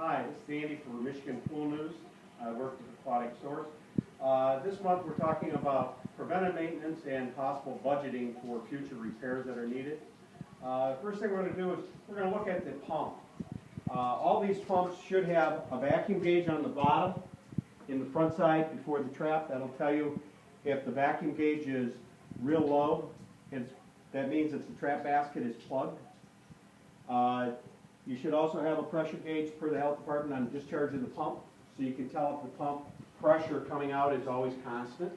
Hi, this is Andy for Michigan Pool News. I work with Aquatic Source. This month we're talking about preventive maintenance and possible budgeting for future repairs that are needed. First thing we're going to do is we're going to look at the pump. All these pumps should have a vacuum gauge on the bottom in the front side before the trap. That'll tell you if the vacuum gauge is real low, that means that the trap basket is plugged. You should also have a pressure gauge per the health department on discharge of the pump, so you can tell if the pump pressure coming out is always constant.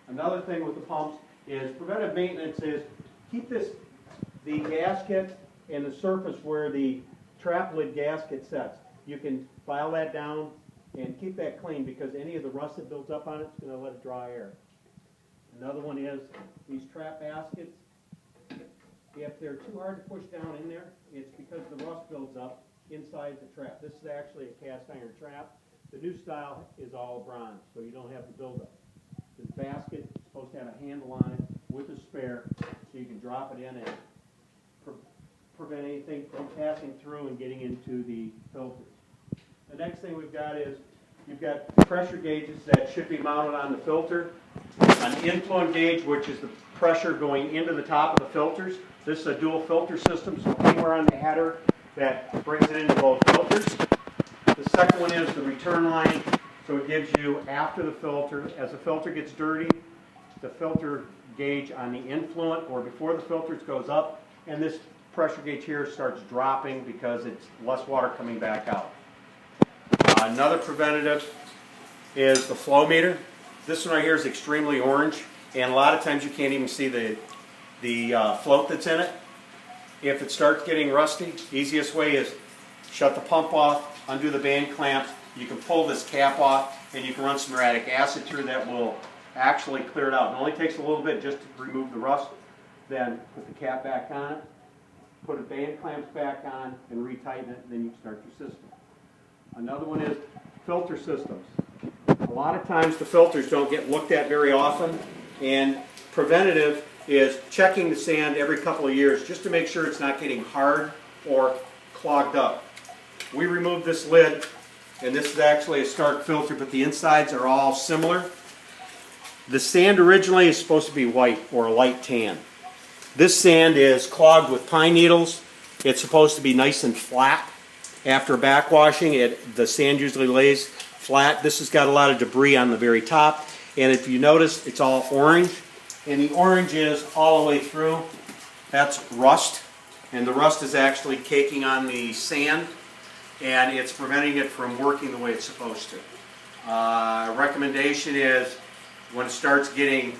Another thing with the pumps is preventive maintenance is keep the gasket and the surface where the trap lid gasket sets. You can file that down and keep that clean, because any of the rust that builds up on it is going to let it dry air. Another one is these trap baskets. If they're too hard to push down in there, it's because the rust builds up inside the trap. This is actually a cast iron trap. The new style is all bronze, so you don't have the buildup. The basket is supposed to have a handle on it with a spare, so you can drop it in and prevent anything from passing through and getting into the filters. The next thing we've got is you've got pressure gauges that should be mounted on the filter. An influent gauge, which is the pressure going into the top of the filters. This is a dual filter system, so anywhere on the header that brings it into both filters. The second one is the return line, so it gives you after the filter. As the filter gets dirty, the filter gauge on the influent or before the filters goes up, and this pressure gauge here starts dropping because it's less water coming back out. Another preventative is the flow meter. This one right here is extremely orange, and a lot of times you can't even see the float that's in it. If it starts getting rusty, easiest way is shut the pump off, undo the band clamps. You can pull this cap off, and you can run some muriatic acid through that will actually clear it out. It only takes a little bit just to remove the rust. Then put the cap back on it, put the band clamps back on, and retighten it, and then you can start your system. Another one is filter systems. A lot of times the filters don't get looked at very often, and preventative is checking the sand every couple of years just to make sure it's not getting hard or clogged up. We removed this lid, and this is actually a Stark filter, but the insides are all similar. The sand originally is supposed to be white or a light tan. This sand is clogged with pine needles. It's supposed to be nice and flat. After backwashing, the sand usually lays flat. This has got a lot of debris on the very top, and if you notice, it's all orange, and the orange is all the way through. That's rust, and the rust is actually caking on the sand, and it's preventing it from working the way it's supposed to. Recommendation is when it starts getting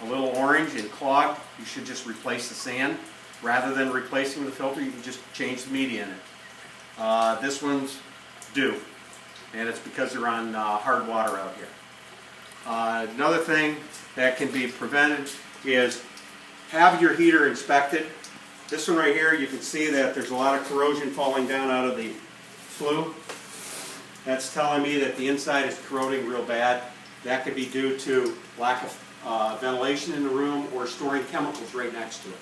a little orange and clogged, you should just replace the sand. Rather than replacing the filter, you can just change the media in it. This one's due, and it's because they're on hard water out here. Another thing that can be prevented is have your heater inspected. This one right here, you can see that there's a lot of corrosion falling down out of the flue. That's telling me that the inside is corroding real bad. That could be due to lack of ventilation in the room or storing chemicals right next to it.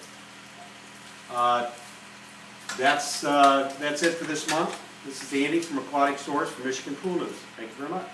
That's it for this month. This is Andy from Aquatic Source for Michigan Pool News. Thank you very much.